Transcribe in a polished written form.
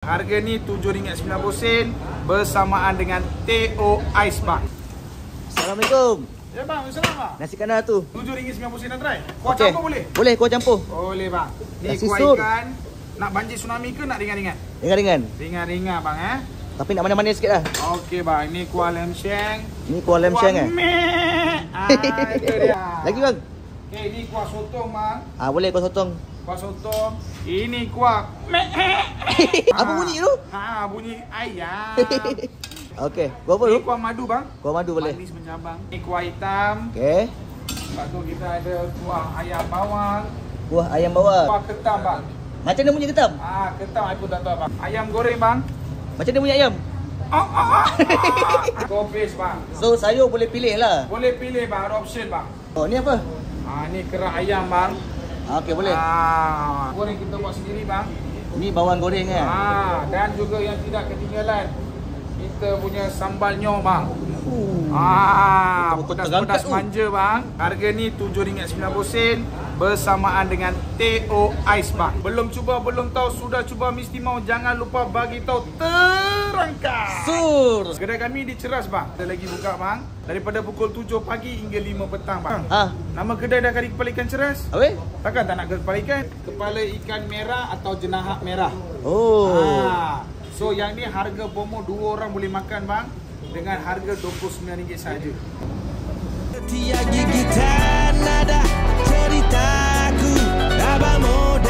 Harga ni RM7.90 bersamaan dengan TO Ice bang. Assalamualaikum. Ya bang, salam bang. Nasi kandar tu. RM7.90 nak try? Kuah Okey. campur boleh? Boleh, kuah campur. Boleh bang. Ni Nasi kuah sur. ikan. Nak banjir tsunami ke nak ringan-ringan? Ringan-ringan. Ringan-ringan bang Tapi nak manis-manis sikit lah. Okey bang, ni kuah lem sheng. Ni kuah lem sheng Itu dia. Lagi bang? Okey, ni kuah sotong bang. Boleh kuah sotong. Kuah sotong. Ini kuah Apa bunyi tu? bunyi ayam. Okey, kuah apa tu? Ni kuah madu bang. Kuah madu boleh. Manis mencabang. Ni kuah hitam. Okey. Lepas tu kita ada kuah ayam bawang. Kuah ayam bawang. Kuah ketam bang. Macam mana bunyi ketam? Ketam I pun tak tahu bang. Ayam goreng bang. Macam mana bunyi ayam? Kopis bang. So sayur boleh pilih lah. Boleh pilih bang, ada option bang. Oh, ni apa? Ni kerak ayam bang. Okey, boleh. Goreng kita buat sendiri bang. Ni bawang goreng kan? Dan juga yang tidak ketinggalan, kita punya sambal nyoh bang. Betul-betul Pedas-pedas terangkat tu. manja bang. Harga ni RM7.90 bersamaan dengan TO Ice bang. Belum cuba, belum tahu, sudah cuba mesti mau. Jangan lupa bagi tahu terangkat. Sur. Kedai kami di Ceras bang. Kita lagi buka bang daripada pukul 7 pagi hingga 5 petang bang. Nama kedai dah kari kepala ikan Ceras. Apa? Takkan tak nak kepala ikan? Kepala ikan merah atau jenahak merah. Oh. So yang ni harga promo 2 orang boleh makan bang dengan harga RM29 saja. Tiada gigitan nada ceritaku, abang muda.